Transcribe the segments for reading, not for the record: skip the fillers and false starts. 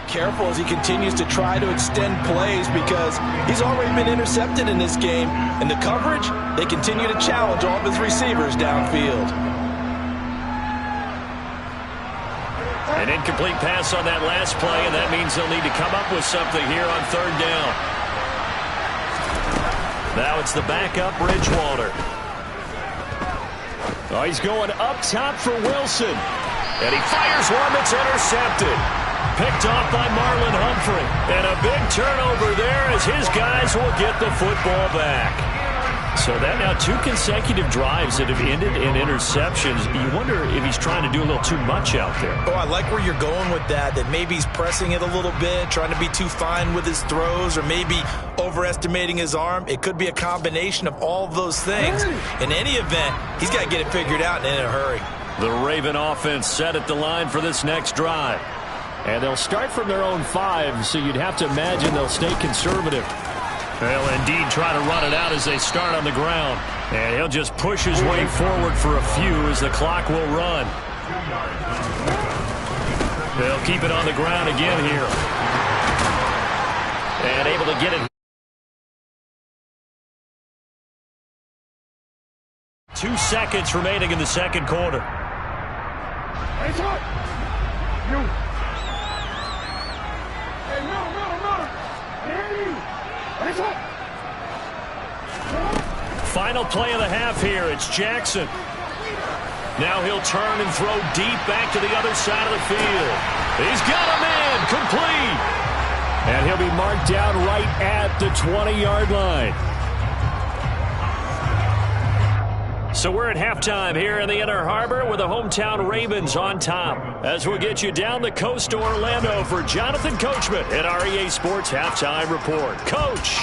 careful as he continues to try to extend plays because he's already been intercepted in this game. And the coverage, they continue to challenge all of his receivers downfield. An incomplete pass on that last play, and that means they'll need to come up with something here on third down. Now it's the backup, Bridgewater. Oh, he's going up top for Wilson. And he fires one that's intercepted. Picked off by Marlon Humphrey. And a big turnover there as his guys will get the football back. So that now 2 consecutive drives that have ended in interceptions. You wonder if he's trying to do a little too much out there. Oh, I like where you're going with that maybe he's pressing it a little bit, trying to be too fine with his throws, or maybe overestimating his arm. It could be a combination of all of those things. In any event, he's got to get it figured out and in a hurry. The Raven offense set at the line for this next drive. And they'll start from their own 5, so you'd have to imagine they'll stay conservative. They'll indeed try to run it out as they start on the ground. And he'll just push his way forward for a few as the clock will run. They'll keep it on the ground again here. And able to get it. 2 seconds remaining in the second quarter. Final play of the half here. It's Jackson. Now he'll turn and throw deep back to the other side of the field. He's got a man complete. And he'll be marked down right at the 20-yard line. So we're at halftime here in the Inner Harbor with the hometown Ravens on top. As we'll get you down the coast to Orlando for Jonathan Coachman at our EA Sports Halftime Report. Coach.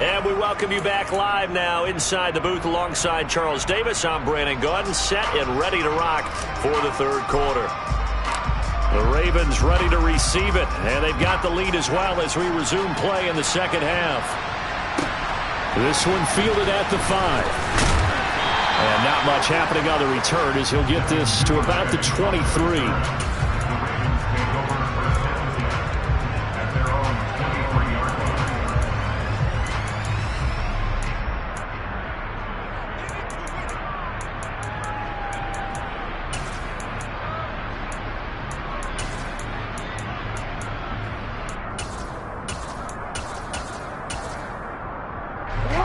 And we welcome you back live now inside the booth alongside Charles Davis. I'm Brandon Gaudin, set and ready to rock for the third quarter. The Ravens ready to receive it, and they've got the lead as well as we resume play in the second half. This one fielded at the 5. And not much happening on the return as he'll get this to about the 23.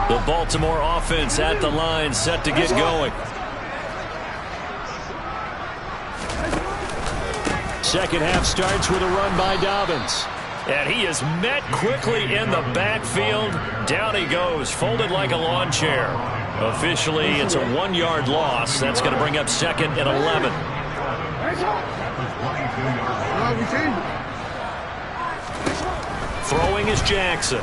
The Baltimore offense at the line, set to get going. Second half starts with a run by Dobbins. And he is met quickly in the backfield. Down he goes, folded like a lawn chair. Officially, it's a 1-yard loss. That's going to bring up second and 11. Throwing is Jackson.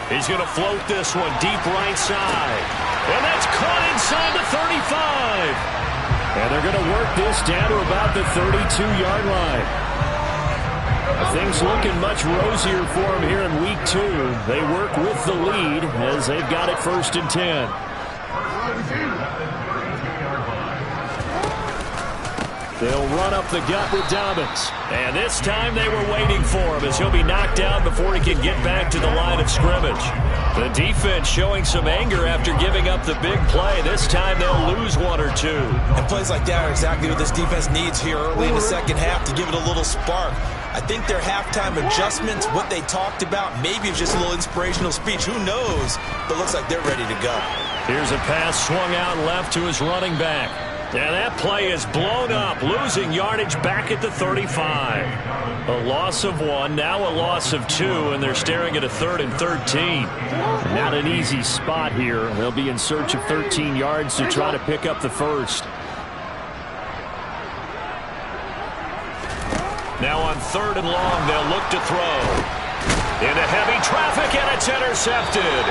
He's going to float this one deep right side. And that's caught inside the 35. And they're going to work this down to about the 32-yard line. Things looking much rosier for them here in week 2. They work with the lead as they've got it 1st and 10. They'll run up the gut with Dobbins. And this time they were waiting for him as he'll be knocked down before he can get back to the line of scrimmage. The defense showing some anger after giving up the big play. This time they'll lose 1 or 2. And plays like that are exactly what this defense needs here early in the second half to give it a little spark. I think their halftime adjustments, what they talked about, maybe it's just a little inspirational speech. Who knows? But looks like they're ready to go. Here's a pass swung out left to his running back. And that play is blown up, losing yardage back at the 35. A loss of 1, now a loss of 2, and they're staring at a 3rd and 13. Not an easy spot here. They'll be in search of 13 yards to try to pick up the first. Now on 3rd and long, they'll look to throw. Into heavy traffic, and it's intercepted.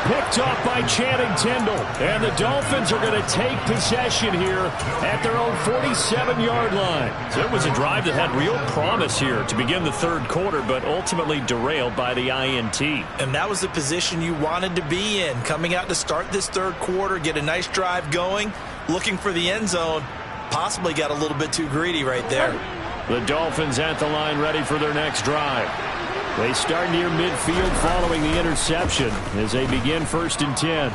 picked off by Channing Tindall. And the Dolphins are going to take possession here at their own 47-yard line. So it was a drive that had real promise here to begin the third quarter, but ultimately derailed by the INT. And that was the position you wanted to be in, coming out to start this third quarter, get a nice drive going, looking for the end zone. Possibly got a little bit too greedy right there. The Dolphins at the line ready for their next drive. They start near midfield following the interception as they begin 1st and 10.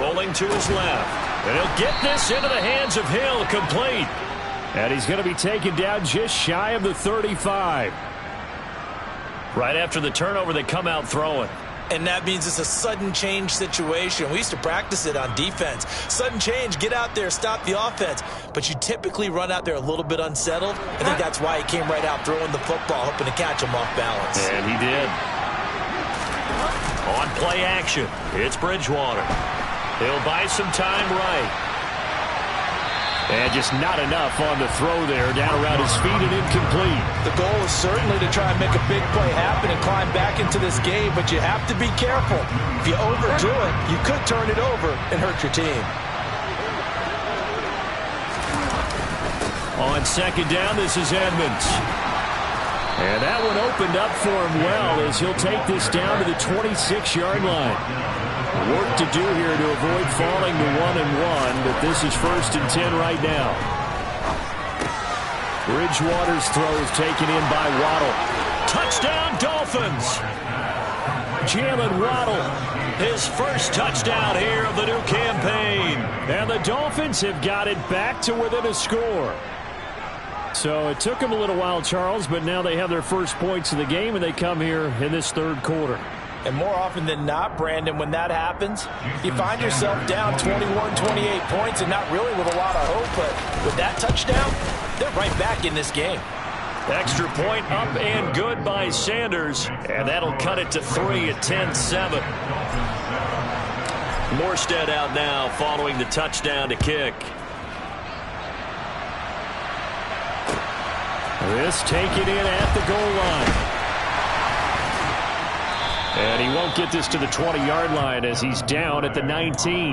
Rolling to his left. And he'll get this into the hands of Hill, complete. And he's going to be taken down just shy of the 35. Right after the turnover, they come out throwing. And that means it's a sudden change situation. We used to practice it on defense. Sudden change, get out there, stop the offense. But you typically run out there a little bit unsettled. I think that's why he came right out throwing the football, hoping to catch him off balance. And he did. On play action, it's Bridgewater. He'll buy some time right. And just not enough on the throw there, down around his feet and incomplete. The goal is certainly to try and make a big play happen and climb back into this game, but you have to be careful. If you overdo it, you could turn it over and hurt your team. On 2nd down, this is Edmonds. And that one opened up for him well as he'll take this down to the 26-yard line. Work to do here to avoid falling to 1-1, but this is 1st and 10 right now. Bridgewater's throw is taken in by Waddle. Touchdown, Dolphins! Jalen Waddle, his first touchdown here of the new campaign. And the Dolphins have got it back to within a score. So it took them a little while, Charles, but now they have their first points of the game, and they come here in this third quarter. And more often than not, Brandon, when that happens, you find yourself down 21, 28 points and not really with a lot of hope. But with that touchdown, they're right back in this game. Extra point up and good by Sanders. And that'll cut it to 3 at 10-7. Morstead out now following the touchdown to kick. This taken in at the goal line. And he won't get this to the 20-yard line as he's down at the 19.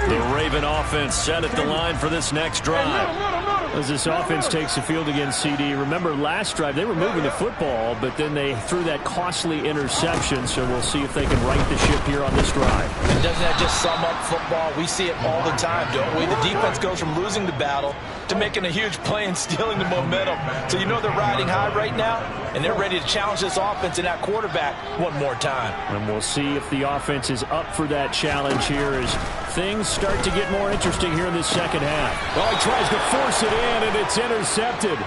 The Raven offense set at the line for this next drive. As this offense takes the field against CD, remember last drive they were moving the football, but then they threw that costly interception, so we'll see if they can right the ship here on this drive. And doesn't that just sum up football? We see it all the time, don't we? The defense goes from losing the battle to making a huge play and stealing the momentum. So you know they're riding high right now, and they're ready to challenge this offense and that quarterback one more time. And we'll see if the offense is up for that challenge here as things start to get more interesting here in this second half. Well, he tries to force it in, and it's intercepted.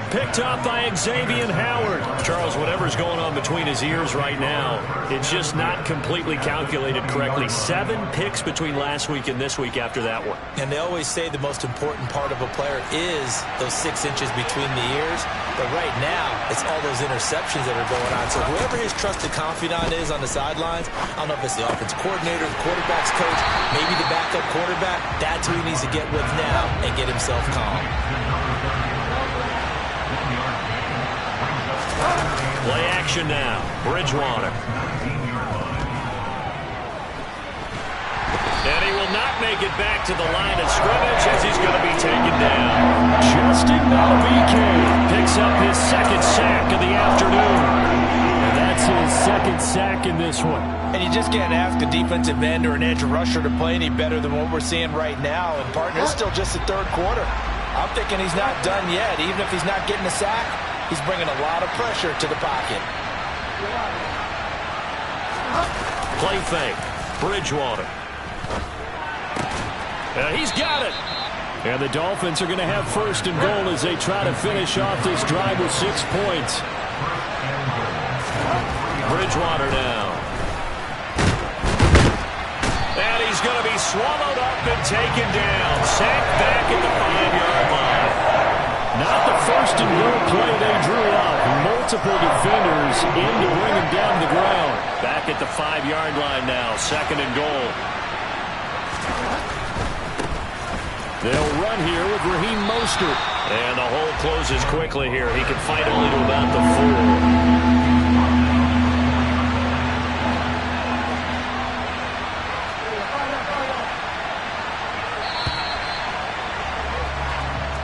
Picked up by Xavier Howard. Charles, whatever's going on between his ears right now, it's just not completely calculated correctly. 7 picks between last week and this week after that one. And they always say the most important part of a player is those 6 inches between the ears. But right now, it's all those interceptions that are going on. So whoever his trusted confidant is on the sidelines, I don't know if it's the offensive coordinator, the quarterback's coach, maybe the backup quarterback, that's who he needs to get with now and get himself calm. Play action now. Bridgewater. And he will not make it back to the line of scrimmage as he's going to be taken down. Justin picks up his second sack of the afternoon. And that's his second sack in this one. And you just can't ask a defensive end or an edge rusher to play any better than what we're seeing right now. And, partner, it's still just the third quarter. I'm thinking he's not done yet. Even if he's not getting a sack, he's bringing a lot of pressure to the pocket. Play fake. Bridgewater. He's got it. And the Dolphins are going to have 1st and goal as they try to finish off this drive with 6 points. Bridgewater now. And he's going to be swallowed up and taken down. Sacked back at the 5-yard line. Not the 1st and goal play they drew up. Multiple defenders in to bring him down to the ground. Back at the 5-yard line now. 2nd and goal. They'll run here with Raheem Mostert. And the hole closes quickly here. He can fight only to about the 4.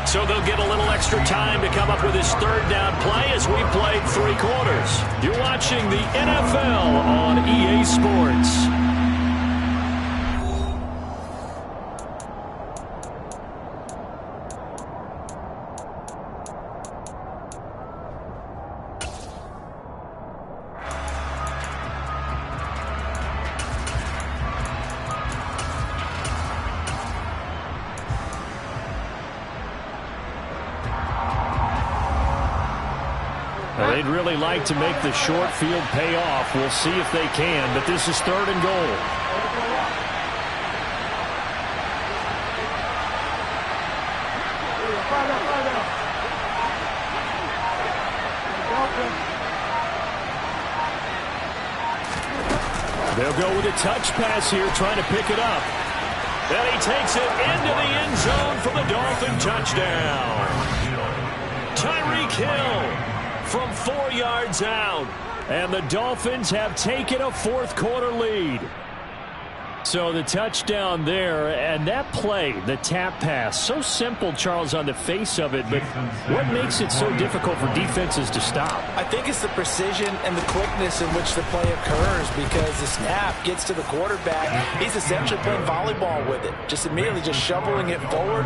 So they'll get a little extra time to come up with his third down play as we played 3 quarters. You're watching the NFL on EA Sports. They'd really like to make the short field pay off. We'll see if they can, but this is 3rd and goal. They'll go with a touch pass here, trying to pick it up. And he takes it into the end zone for the Dolphin touchdown. Tyreek Hill from 4 yards out. And the Dolphins have taken a 4th quarter lead. So the touchdown there, and that play, the tap pass, so simple, Charles, on the face of it, but what makes it so difficult for defenses to stop? I think it's the precision and the quickness in which the play occurs, because the snap gets to the quarterback. He's essentially playing volleyball with it, just immediately just shoveling it forward.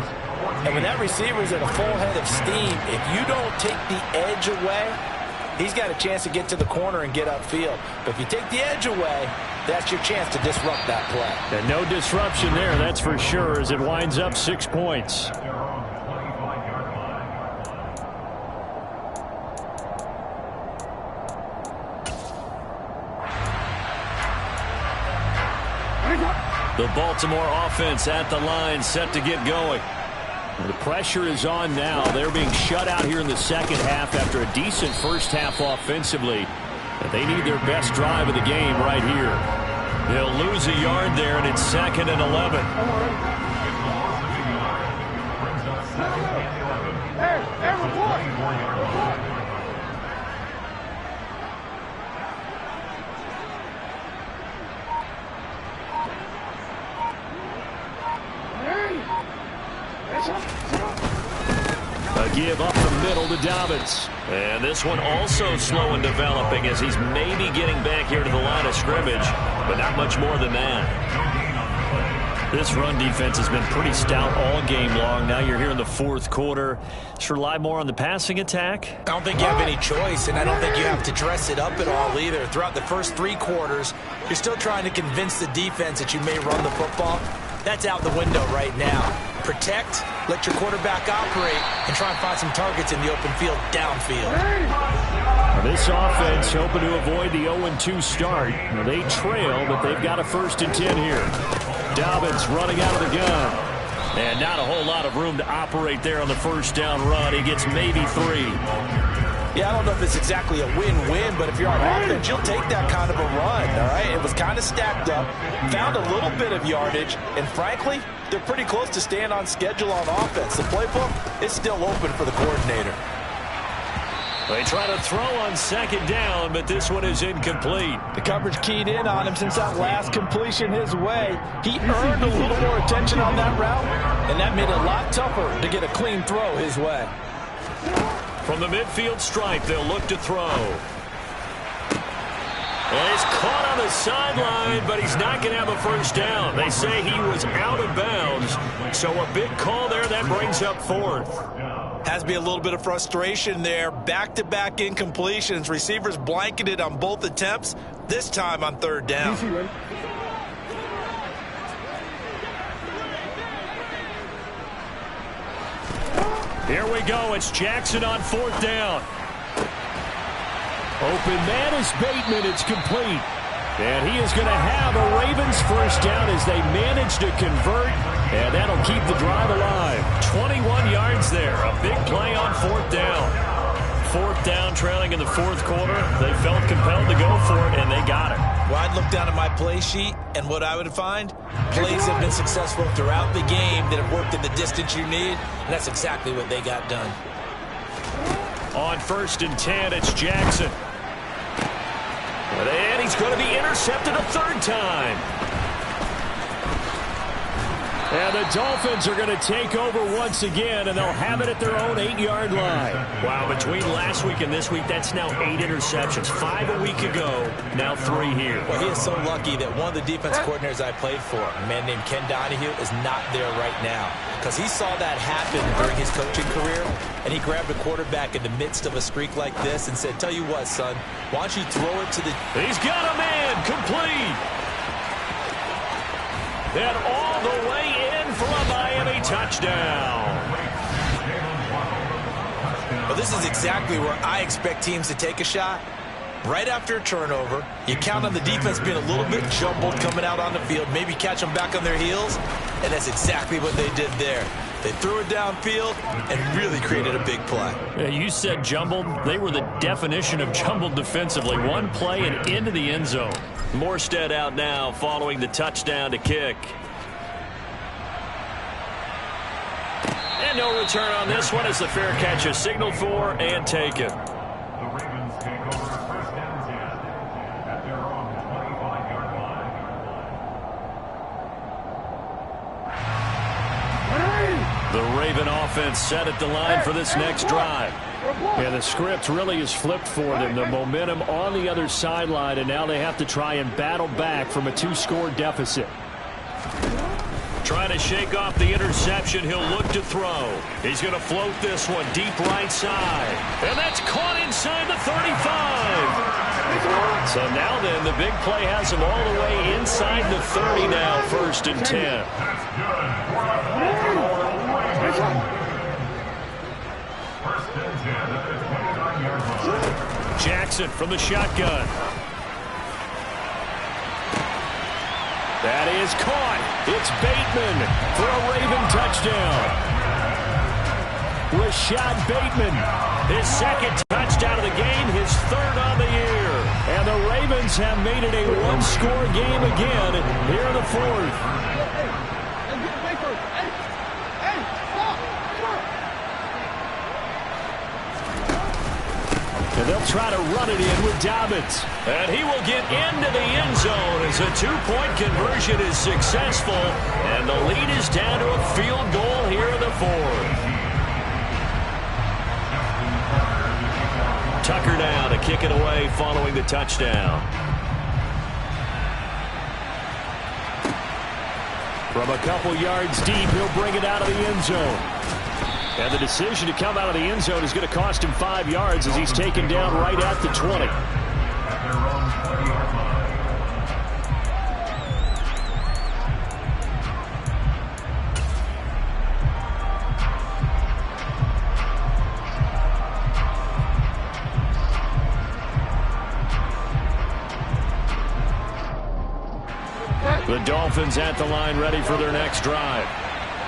And when that receiver's at a full head of steam, if you don't take the edge away, he's got a chance to get to the corner and get upfield. But if you take the edge away, that's your chance to disrupt that play. And no disruption there, that's for sure, as it winds up 6 points. The Baltimore offense at the line, set to get going. The pressure is on now. They're being shut out here in the second half after a decent first half offensively. But they need their best drive of the game right here. They'll lose a yard there, and it's 2nd and 11. A give up the middle to Dobbins. And this one also slow in developing as he's maybe getting back here to the line of scrimmage, but not much more than that. This run defense has been pretty stout all game long. Now you're here in the 4th quarter. Should rely more on the passing attack? I don't think you have any choice, and I don't think you have to dress it up at all either. Throughout the first 3 quarters, you're still trying to convince the defense that you may run the football. That's out the window right now. Protect, let your quarterback operate, and try and find some targets in the open field downfield. This offense hoping to avoid the 0-2 start. They trail, but they've got a 1st and 10 here. Dobbins running out of the gun. And not a whole lot of room to operate there on the first down run. He gets maybe 3. Yeah, I don't know if it's exactly a win-win, but if you're on offense, you'll take that kind of a run, all right? It was kind of stacked up, found a little bit of yardage, and frankly, they're pretty close to staying on schedule on offense. The playbook is still open for the coordinator. They try to throw on 2nd down, but this one is incomplete. The coverage keyed in on him since that last completion his way. He earned a little more attention on that route, and that made it a lot tougher to get a clean throw his way. From the midfield stripe, they'll look to throw. And he's caught on the sideline, but he's not going to have a first down. They say he was out of bounds, so a big call there. That brings up 4th. Has to be a little bit of frustration there. Back-to-back incompletions. Receivers blanketed on both attempts, this time on 3rd down. Here we go. It's Jackson on 4th down. Open man is Bateman. It's complete. And he is going to have a Ravens first down as they manage to convert. And that'll keep the drive alive. 21 yards there. A big play on 4th down. 4th down trailing in the 4th quarter. They felt compelled to go for it, and they got it. Well, I'd look down at my play sheet, and what I would find, plays have been successful throughout the game that have worked in the distance you need, and that's exactly what they got done. On 1st and 10, it's Jackson. And he's going to be intercepted a 3rd time. And the Dolphins are going to take over once again, and they'll have it at their own 8-yard line. Wow, between last week and this week, that's now 8 interceptions. 5 a week ago, now 3 here. Well, he is so lucky that one of the defense coordinators I played for, a man named Ken Donahue, is not there right now. Because he saw that happen during his coaching career, and he grabbed a quarterback in the midst of a streak like this and said, tell you what, son, why don't you throw it to the... He's got a man, complete. And all the way in for a Miami touchdown. Well, this is exactly where I expect teams to take a shot. Right after a turnover, you count on the defense being a little bit jumbled coming out on the field, maybe catch them back on their heels, and that's exactly what they did there. They threw it downfield and really created a big play. Yeah, you said jumbled. They were the definition of jumbled defensively. One play and into the end zone. Morstead out now following the touchdown to kick. And no return on this one as the fair catch is signaled for and taken. The Ravens take over 1st and 10 at their own 25-yard line. The Raven offense set at the line for this next drive. Yeah, the script really is flipped for them. The momentum on the other sideline, and now they have to try and battle back from a 2-score deficit. Trying to shake off the interception. He'll look to throw. He's going to float this one deep right side. And that's caught inside the 35. So now then, the big play has him all the way inside the 30 now, 1st and 10. Jackson from the shotgun. That is caught. It's Bateman for a Raven touchdown. Rashad Bateman, his 2nd touchdown of the game, his 3rd on the year. And the Ravens have made it a 1-score game again here in the 4th. And they'll try to run it in with Dobbins. And he will get into the end zone as a 2-point conversion is successful. And the lead is down to a field goal here in the 4th. Tucker now to kick it away following the touchdown. From a couple yards deep, he'll bring it out of the end zone. And the decision to come out of the end zone is going to cost him 5 yards as he's taken down right at the 20. The Dolphins at the line ready for their next drive.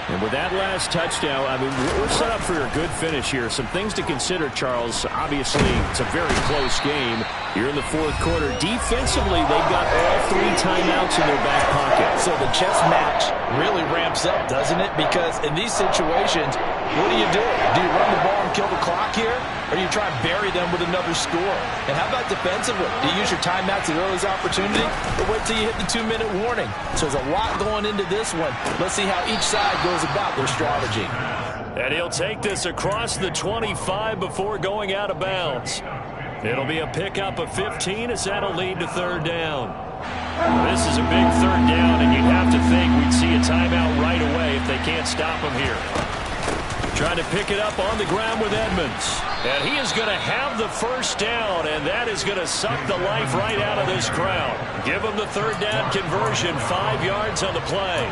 And with that last touchdown, I mean, we're set up for a good finish here. Some things to consider, Charles. Obviously, it's a very close game. Here in the 4th quarter, defensively, they've got all 3 timeouts in their back pocket. So the chess match really ramps up, doesn't it? Because in these situations, what do you do? Do you run the ball and kill the clock here? Or do you try and bury them with another score? And how about defensively? Do you use your timeouts at earliest opportunity? Or wait till you hit the 2-minute warning? So there's a lot going into this one. Let's see how each side goes about their strategy. And he'll take this across the 25 before going out of bounds. It'll be a pickup of 15 as that'll lead to 3rd down. This is a big 3rd down, and you'd have to think we'd see a timeout right away if they can't stop him here. Trying to pick it up on the ground with Edmonds. And he is going to have the 1st down, and that is going to suck the life right out of this crowd. Give them the 3rd down conversion, 5 yards on the play.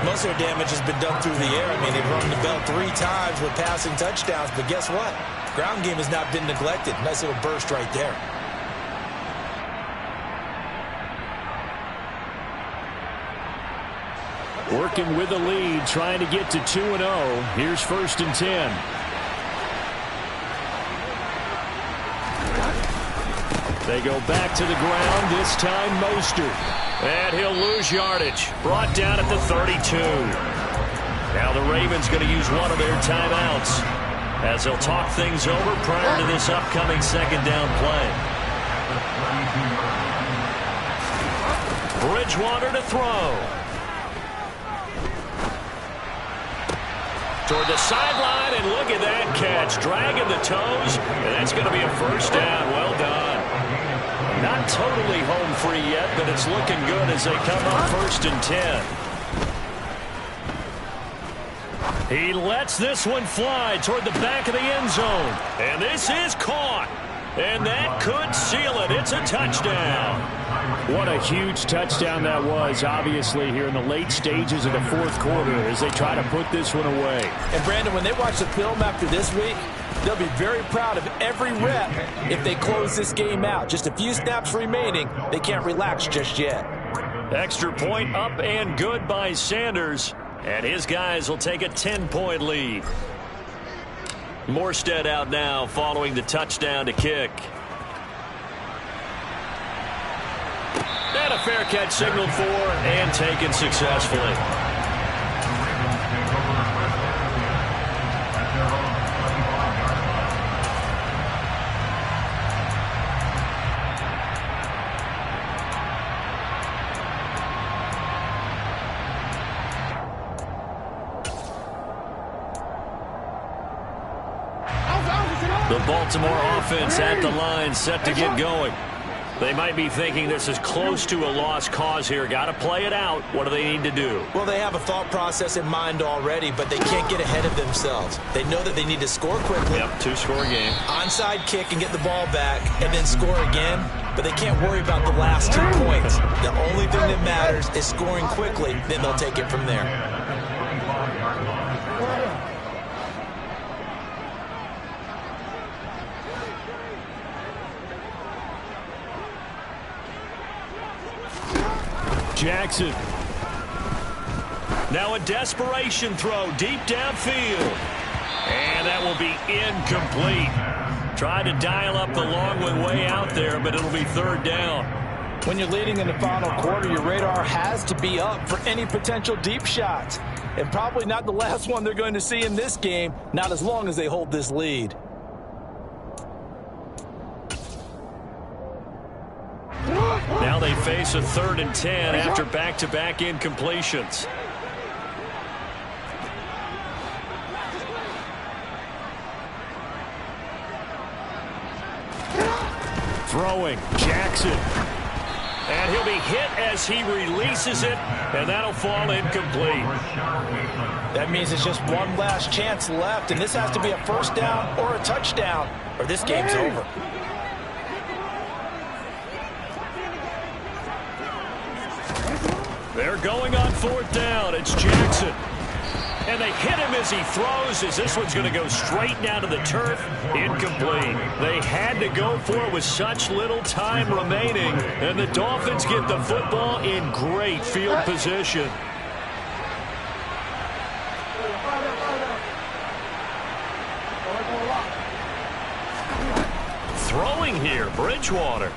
Most of their damage has been done through the air. I mean, they've rung the bell 3 times with passing touchdowns, but guess what? Ground game has not been neglected. Nice little burst right there. Working with the lead, trying to get to 2-0. Here's 1st and 10. They go back to the ground, this time Mostert. And he'll lose yardage. Brought down at the 32. Now the Ravens going to use one of their timeouts as they'll talk things over prior to this upcoming second down play. Bridgewater to throw. Toward the sideline, and look at that catch. Dragging the toes, and that's going to be a first down. Well done. Not totally home free yet, but it's looking good as they come up 1st and 10. He lets this one fly toward the back of the end zone. And this is caught. And that could seal it. It's a touchdown. What a huge touchdown that was, obviously, here in the late stages of the 4th quarter as they try to put this one away. And, Brandon, when they watch the film after this week, they'll be very proud of every rep if they close this game out. Just a few snaps remaining. They can't relax just yet. Extra point up and good by Sanders. And his guys will take a 10-point lead. Morstead out now following the touchdown to kick. And a fair catch signaled for and taken successfully. The Baltimore offense at the line, set to get going. They might be thinking this is close to a lost cause here. Got to play it out. What do they need to do? Well, they have a thought process in mind already, but they can't get ahead of themselves. They know that they need to score quickly. Yep, 2-score game. Onside kick and get the ball back and then score again, but they can't worry about the last 2 points. The only thing that matters is scoring quickly, then they'll take it from there. Jackson. Now a desperation throw deep downfield. And that will be incomplete. Tried to dial up the long one way out there, but it'll be 3rd down. When you're leading in the final quarter, your radar has to be up for any potential deep shots. And probably not the last one they're going to see in this game, not as long as they hold this lead. Now they face a 3rd and 10 after back-to-back incompletions. Throwing, Jackson. And he'll be hit as he releases it, and that'll fall incomplete. That means it's just one last chance left, and this has to be a first down or a touchdown, or this game's over. They're going on 4th down. It's Jackson. And they hit him as he throws, as this one's going to go straight down to the turf. Incomplete. They had to go for it with such little time remaining. And the Dolphins get the football in great field position. Throwing here, Bridgewater.